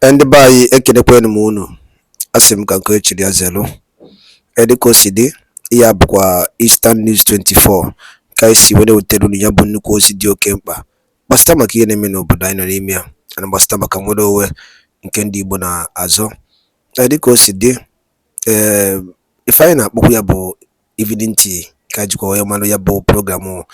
Ndị be anyị ekelekwanụ m unu. Asị m ka nke echiri ya zelu. Dịka o si dị, ya bụkwa Eastern News 24 ka anyị si were wetara unu ya bụ nnukwu ozi dị oke mkpa gbasịta maka ihe na-eme n'obodo anyị nọ n'ime ya na gbasịta maka nnwere onwe nke ndị Igbo na-azọ. Dịka o si dị, ife anyị na-akpọkwu ya bụ evening tea ka jikwa wee mara ya bụ programụ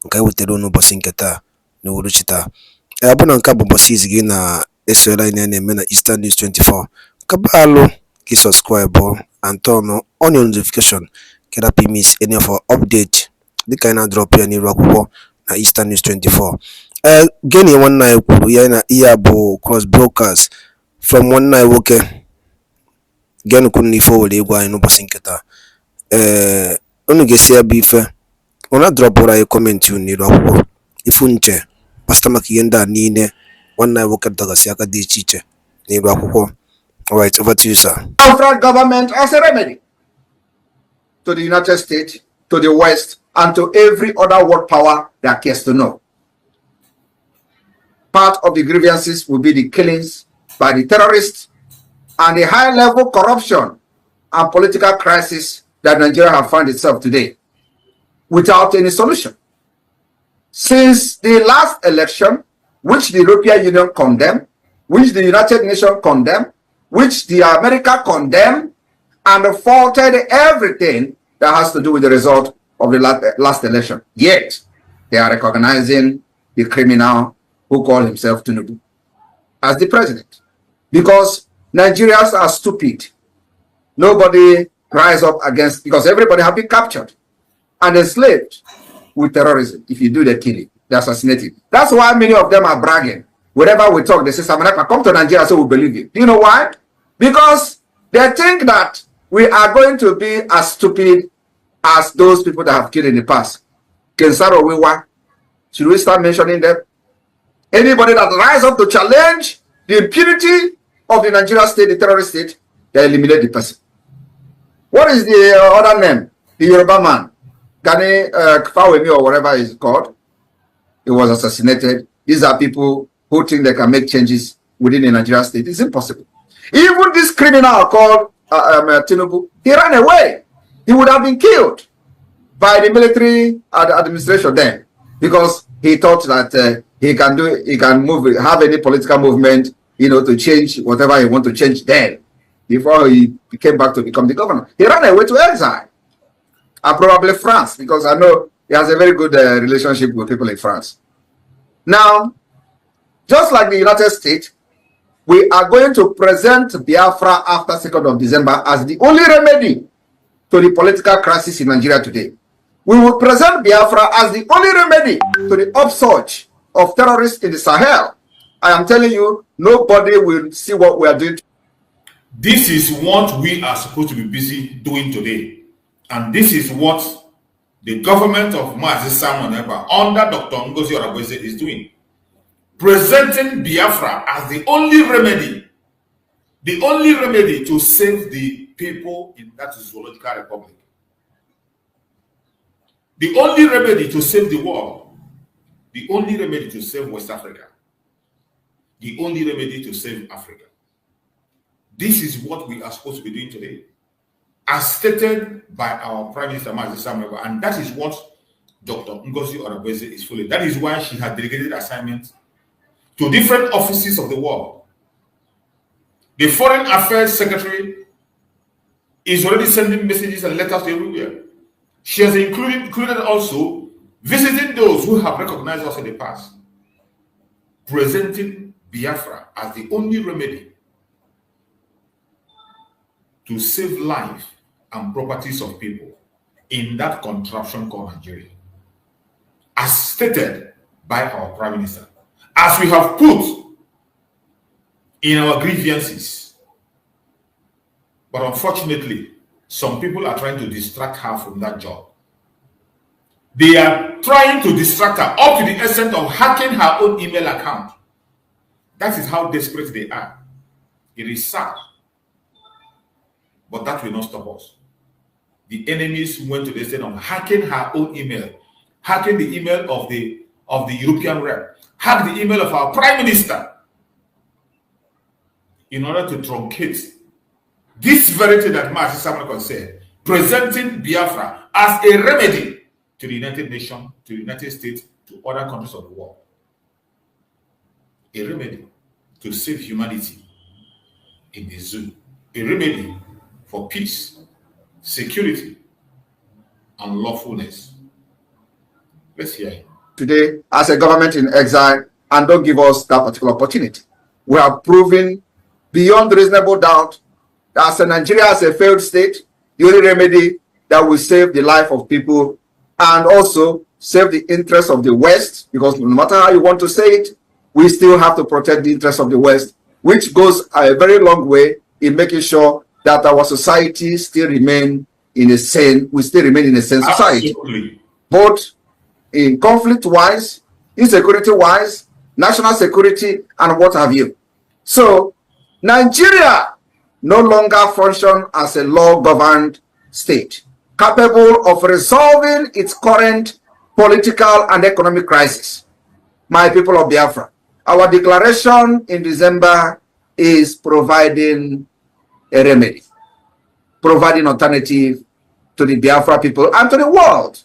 nke anyị wetara unu ụbọchị nke taa n'uhuruchi taa. Bụ na nke bụ ụbọchị izi gị na-esonyere anyị na-eme na Eastern News 24, kabalụ ka subscribe and turn on your notification ka that miss any of our update dịka anyị na-drop ya n'iru akwụkwọ na Eastern News 24. Gịnị nwanne anyị kwuru ya na ihe bụ cross brokers from nwanne anyị nwoke gịnị kwuru n'ife o were ịgwa anyị n'ụbọchị nke taa. Unu ga-esi ya bụ ife unu dropụrụ anyị kọmentị unu n'iru akwụkwọ ifu nche gbasịta maka ihe ndị a niile nwanne anyị nwoke dọgasị aka dị iche iche n'iru akwụkwọ. All right, over to you, sir. Biafra government as a remedy to the United States, to the West, and to every other world power that cares to know. Part of the grievances will be the killings by the terrorists and the high-level corruption and political crisis that Nigeria has found itself today without any solution. Since the last election, which the European Union condemned, which the United Nations condemned, which the America condemned and faulted everything that has to do with the result of the last election. Yet, they are recognizing the criminal who called himself Tinubu as the president. Because Nigerians are stupid. Nobody rise up against, because everybody have been captured and enslaved with terrorism. If you do the killing, the assassinating. That's why many of them are bragging. Wherever we talk, they say, Samanaka, come to Nigeria so we believe you. Do you know why? Because they think that we are going to be as stupid as those people that have killed in the past. Kensaro Wiwa, should we start mentioning them? Anybody that rise up to challenge the impunity of the Nigeria state, the terrorist state, they eliminate the person. What is the other name? The Yoruba man, Gani Kfawemi or whatever he's called. He was assassinated. These are people who think they can make changes within the Nigeria state. It's impossible. Even this criminal called Tinubu, he ran away. He would have been killed by the military administration then, because he thought that he can move, have any political movement, to change whatever he want to change then, before he came back to become the governor. He ran away to exile, and probably France, because I know he has a very good relationship with people in France. Now, just like the United States, we are going to present Biafra after 2nd of December as the only remedy to the political crisis in Nigeria today. We will present Biafra as the only remedy to the upsurge of terrorists in the Sahel. I am telling you, nobody will see what we are doing. This is what we are supposed to be busy doing today. And this is what the government of Mazi Simon Ekpa under Dr. Ngozi Orebeze is doing. Presenting Biafra as the only remedy to save the people in that zoological republic. The only remedy to save the world. The only remedy to save West Africa. The only remedy to save Africa. This is what we are supposed to be doing today, as stated by our Prime Minister Mazi Simon Ekpa, and that is what Dr. Ngozi Orebeze is following. That is why she has delegated assignments to different offices of the world. The Foreign Affairs Secretary is already sending messages and letters to everywhere. She has included also visiting those who have recognized us in the past, presenting Biafra as the only remedy to save life and properties of people in that contraption called Nigeria, as stated by our Prime Minister. As we have put in our grievances. But unfortunately, some people are trying to distract her from that job. They are trying to distract her up to the extent of hacking her own email account. That is how desperate they are. It is sad. But that will not stop us. The enemies went to the extent of hacking her own email, hacking the email of the European rep, hacked the email of our Prime Minister. in order to truncate this very thing that Martin Samuel said, presenting Biafra as a remedy to the United Nations, to the United States, to other countries of the world. A remedy to save humanity in the zoo. A remedy for peace, security, and lawfulness. Let's hear it. Today, as a government in exile, and don't give us that particular opportunity. We have proven beyond reasonable doubt that as Nigeria as a failed state, the only remedy that will save the life of people and also save the interests of the West, because no matter how you want to say it, we still have to protect the interests of the West, which goes a very long way in making sure that our society still remain in a sane, we still remain in a sane society. Absolutely. Both in conflict-wise, insecurity-wise, national security, and what have you. So, Nigeria no longer function as a law-governed state, capable of resolving its current political and economic crisis. My people of Biafra, our declaration in December is providing a remedy, providing alternative to the Biafra people and to the world,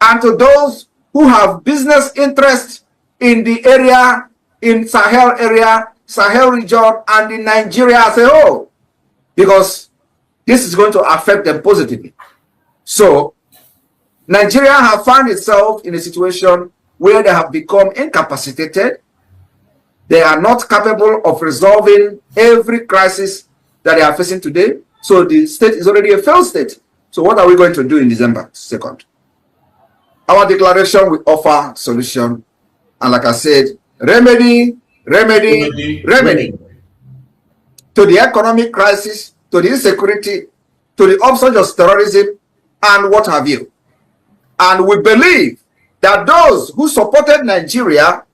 and to those who have business interests in the area, in Sahel region, and in Nigeria as a whole, because this is going to affect them positively. So, Nigeria have found itself in a situation where they have become incapacitated. They are not capable of resolving every crisis that they are facing today. So the state is already a failed state. So what are we going to do in December 2nd? Our declaration will offer solution. And like I said, remedy to the economic crisis, to the insecurity, to the upsurge of terrorism, and what have you. And we believe that those who supported Nigeria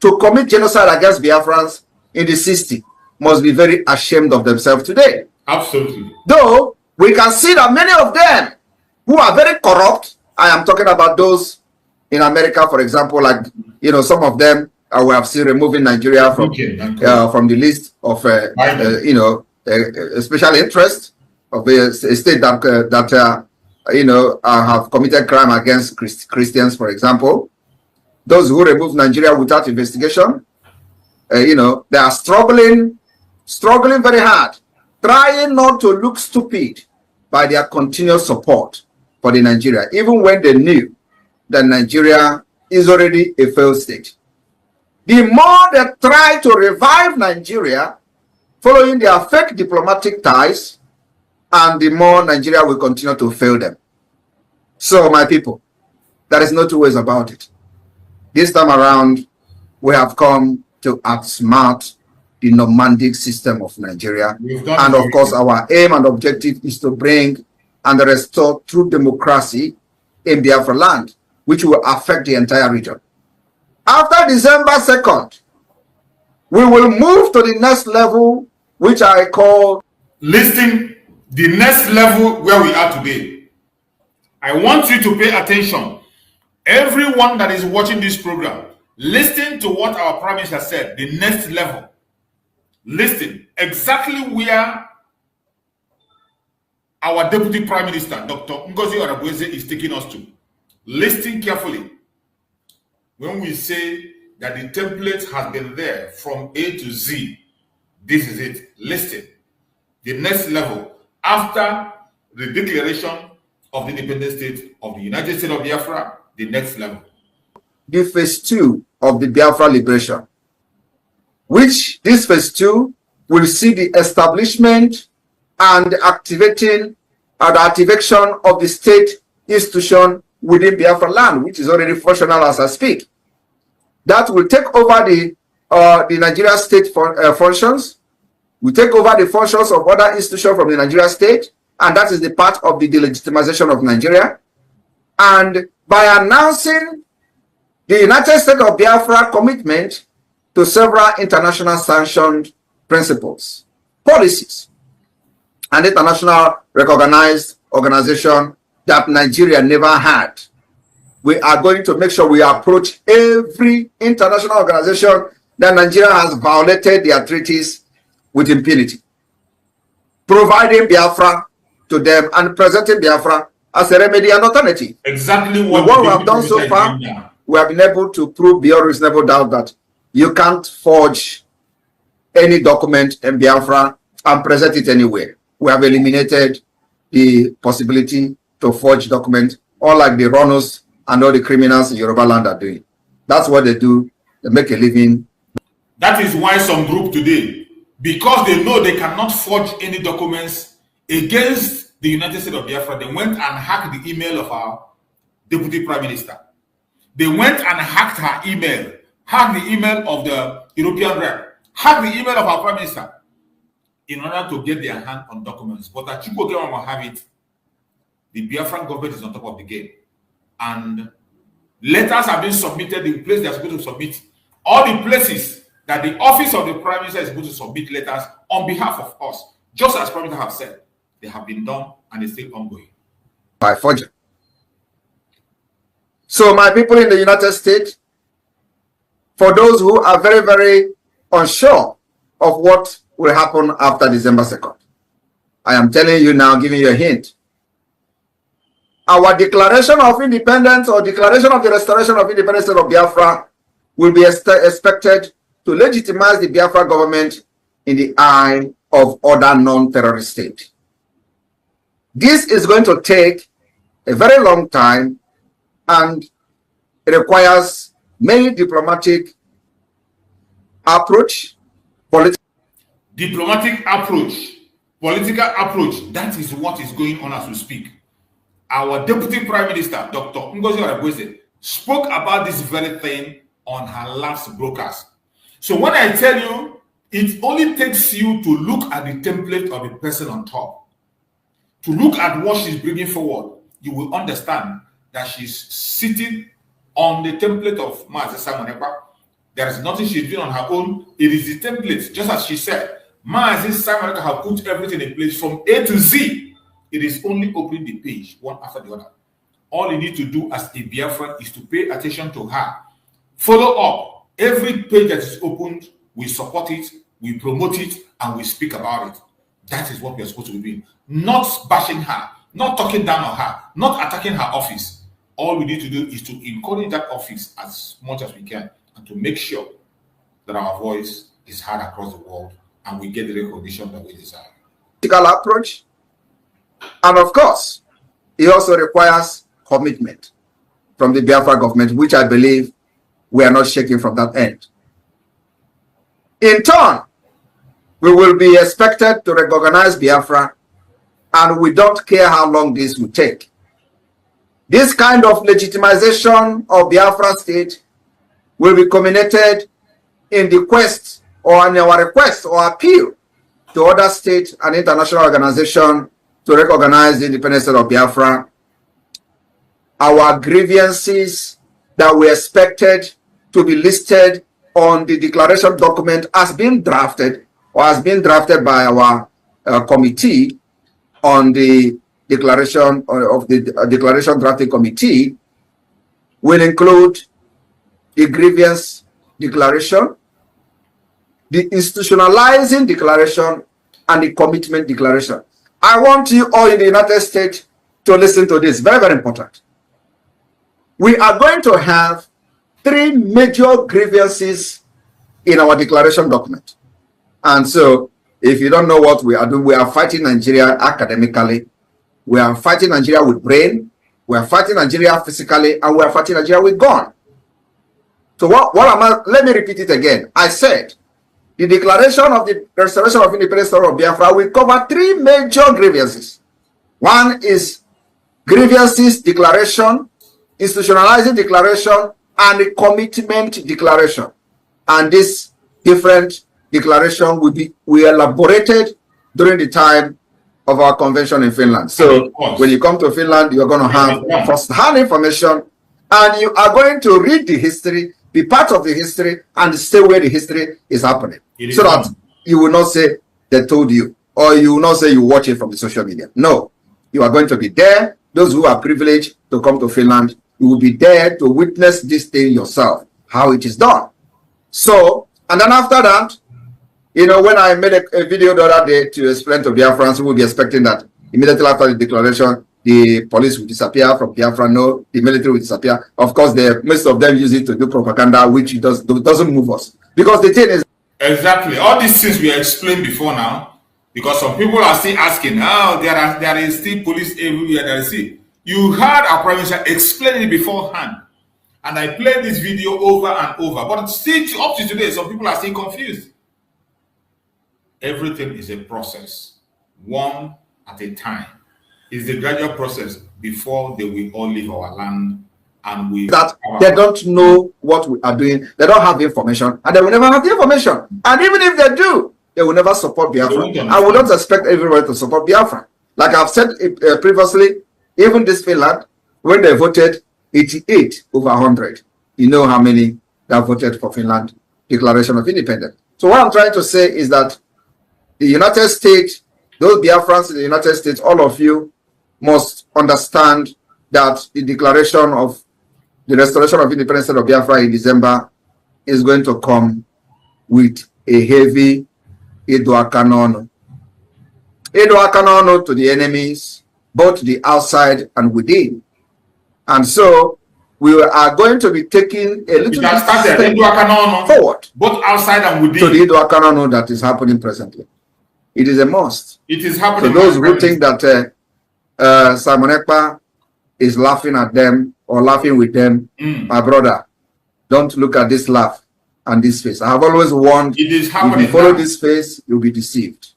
to commit genocide against Biafrans in the 60s must be very ashamed of themselves today. Absolutely. Though we can see that many of them who are very corrupt, I am talking about those in America, for example, like, you know, some of them we have seen removing Nigeria from the list of, you know, special interest of a state that you know, have committed crime against Christians, for example. Those who remove Nigeria without investigation, you know, they are struggling very hard, trying not to look stupid by their continuous support for the Nigeria, even when they knew that Nigeria is already a failed state. The more they try to revive Nigeria, following their fake diplomatic ties, and the more Nigeria will continue to fail them. So, my people, there is no two ways about it. This time around, we have come to outsmart the nomadic system of Nigeria. And of course, our aim and objective is to bring and restore true democracy in Biafra land, which will affect the entire region. After December 2nd, we will move to the next level, which I call listing the next level where we are today. I want you to pay attention. Everyone that is watching this program, listen to what our Prime Minister said, the next level. Listen exactly where our Deputy Prime Minister, Dr. Ngozi Oreboweze, is taking us to. Listen carefully. When we say that the template has been there from A to Z, this is it. Listen. The next level after the declaration of the independent state of the United States of Biafra, the next level. The phase 2 of the Biafra liberation, which this phase 2 will see the establishment and activation of the state institution within Biafra land, which is already functional as I speak. That will take over the Nigeria state functions, will take over the functions of other institutions from the Nigeria state, and that is the part of the delegitimization of Nigeria. And by announcing the United States of Biafra commitment to several international sanctioned principles, policies, and international recognized organization that Nigeria never had, we are going to make sure we approach every international organization that Nigeria has violated their treaties with impunity, providing Biafra to them and presenting Biafra as a remedy and alternative. Exactly what we have done so far, we have been able to prove beyond reasonable doubt that you can't forge any document in Biafra and present it anywhere. We have eliminated the possibility to forge documents, unlike the runners and all the criminals in Yoruba land are doing. That's what they do. They make a living. That is why some group today, because they know they cannot forge any documents against the United States of Biafra, they went and hacked the email of our Deputy Prime Minister. They went and hacked her email, hacked the email of the European rep, hacked the email of our Prime Minister in order to get their hand on documents. But that Chukwu will have it. The Biafran government is on top of the game. And letters have been submitted, the place they are supposed to submit, all the places that the office of the Prime Minister is supposed to submit letters on behalf of us, just as Prime Minister have said, they have been done and they're still ongoing. By forgery. So my people in the United States, for those who are very, very unsure of what will happen after December 2nd, I am telling you now, giving you a hint. Our declaration of independence or declaration of the restoration of independence of Biafra will be expected to legitimize the Biafra government in the eye of other non-terrorist states. This is going to take a very long time and it requires many diplomatic approach, political approach. That is what is going on as we speak. Our Deputy Prime Minister, Dr. Ngozi Orebose, spoke about this very thing on her last broadcast. So when I tell you, it only takes you to look at the template of the person on top, to look at what she's bringing forward, you will understand that she's sitting on the template of Mazi Simon Ekpa. There is nothing she's doing on her own. It is the template, just as she said. Mazi Simon Ekpa have put everything in place from A to Z. It is only opening the page one after the other. All you need to do as a Biafran is to pay attention to her. Follow up. Every page that is opened, we support it, we promote it, and we speak about it. That is what we are supposed to be doing. Not bashing her, not talking down on her, not attacking her office. All we need to do is to encourage that office as much as we can and to make sure that our voice is heard across the world and we get the recognition that we desire. Approach. And of course, it also requires commitment from the Biafra government, which I believe we are not shaking from that end. In turn, we will be expected to recognize Biafra, and we don't care how long this will take. This kind of legitimization of Biafra state will be culminated in the quest or in our request or appeal to other states and international organizations to recognize the independence of Biafra. Our grievances that we expected to be listed on the declaration document has been drafted or has been drafted by our committee on the declaration of the declaration drafting committee will include the grievance declaration, the institutionalizing declaration, and the commitment declaration. I want you all in the United States to listen to this. Very, very important. We are going to have 3 major grievances in our declaration document. And so, if you don't know what we are doing, we are fighting Nigeria academically. We are fighting Nigeria with brain. We are fighting Nigeria physically. And we are fighting Nigeria with gun. So let me repeat it again. I said, the declaration of the restoration of independence of Biafra will cover 3 major grievances. One is grievances declaration, institutionalizing declaration, and the commitment declaration. And this different declaration will be elaborated during the time of our convention in Finland. So when you come to Finland, you're going to have first-hand information, and you are going to read the history, be part of the history, and stay where the history is happening. So that you will not say they told you, or you will not say you watch it from the social media. No, you are going to be there. Those who are privileged to come to Finland, you will be there to witness this thing yourself, how it is done. So, and then after that, You know, when I made a video the other day to explain to Biafrans who will be expecting that immediately after the declaration, the police will disappear from Biafra, no, the military will disappear. Of course, most of them use it to do propaganda, which doesn't move us. Because the thing is... Exactly. All these things we explained before now, because some people are still asking, oh, there is still police everywhere. There is still... You heard our Prime Minister explain it beforehand. And I played this video over and over. But still, up to today, some people are still confused. Everything is a process, one at a time. It's a gradual process before they will all leave our land, and we... That they don't know what we are doing, they don't have the information, and they will never have the information. And even if they do, they will never support Biafra. I will not expect everybody to support Biafra. Like I've said previously, even this Finland, when they voted 88 over 100, you know how many that voted for Finland Declaration of Independence. So what I'm trying to say is that the United States, those Biafrans in the United States, all of you must understand that the declaration of the restoration of independence of Biafra in December is going to come with a heavy Edoakanono. Edoakanono to the enemies, both the outside and within. And so we are going to be taking a little step forward, both outside and within, to the Edoakanono that is happening presently. It is a must. It is happening. So those who think that Simon Ekpa is laughing at them or laughing with them, my brother, don't look at this laugh and this face. I have always warned, it is happening. If you follow this face, you'll be deceived.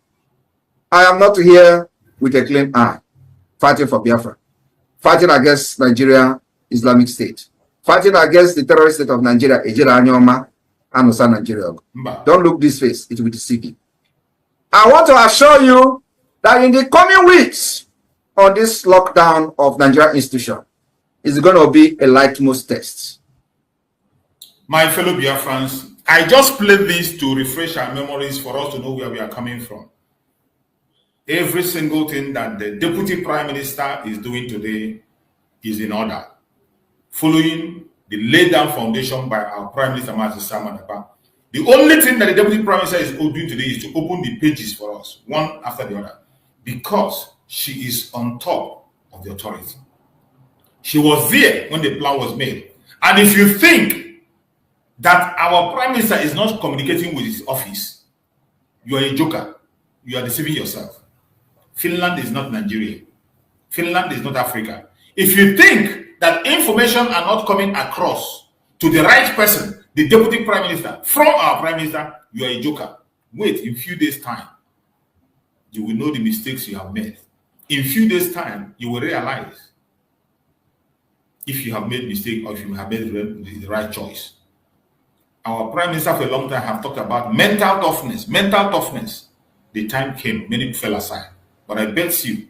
I am not here with a clean eye, fighting for Biafra, fighting against Nigeria Islamic State, fighting against the terrorist state of Nigeria, Ejira Anyoma, and Osa Nigeria. Don't look this face, it will deceive you. I want to assure you that in the coming weeks on this lockdown of Nigeria institution is going to be a litmus test. My fellow Biafrans, I just played this to refresh our memories for us to know where we are coming from. Every single thing that the Deputy Prime Minister is doing today is in order, following the laid down foundation by our Prime Minister, Mazi Salman Ekpa. The only thing that the Deputy Prime Minister is doing today is to open the pages for us, one after the other, because she is on top of the authority. She was there when the plan was made. And if you think that our Prime Minister is not communicating with his office, you are a joker. You are deceiving yourself. Finland is not Nigeria. Finland is not Africa. If you think that information are not coming across to the right person, the Deputy Prime Minister, from our Prime Minister, you are a joker. Wait, in a few days' time, you will know the mistakes you have made. In a few days' time, you will realize if you have made mistake or if you have made the right choice. Our Prime Minister for a long time have talked about mental toughness. Mental toughness. The time came, many fell aside. But I bet you,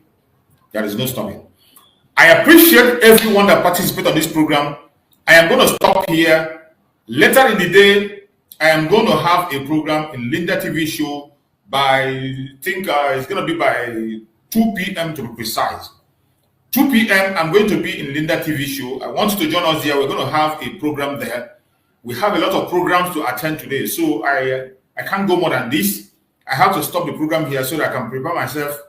there is no stopping. I appreciate everyone that participated on this program. I am going to stop here. Later in the day, I am going to have a program in Linda TV show by, I think it's going to be by 2 p.m. to be precise. 2 p.m. I'm going to be in Linda TV show. I want you to join us there. We're going to have a program there. We have a lot of programs to attend today, so I can't go more than this. I have to stop the program here so that I can prepare myself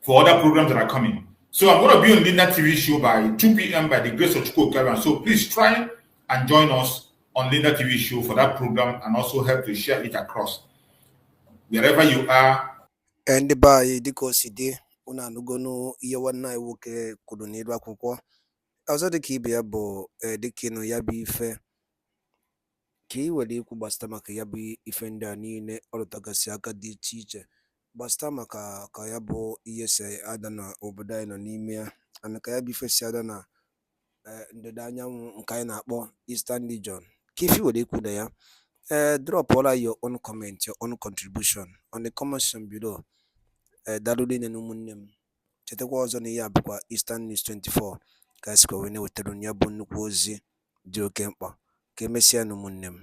for other programs that are coming. So I'm going to be on Linda TV show by 2 p.m. by the grace of Chukwu. So please try and join us on Linda TV show for that program and also help to share it across wherever you are. And by the Cosidi, una no Yawana woke Kudunidwa Kukwa. Also the Kibiabo, the Kino Yabi Fe. Ki wadi kubastama ka yabi ifenda nine olutagasiaka di teacher. Bastama ka yabo iyese adana obadai na nimia. Ana ka yabi fesi adana ndedanya nkai na akpo Eastern Region. Kifi wadi kuda ya. Drop all your own comment, your own contribution on the comment section below. Darudi ne numunem. Chetekwa ozo ni ya bukwa Eastern News 24. Kasi kwa wene weterunya bonu kwozi dio kempa. Kemesia numunem.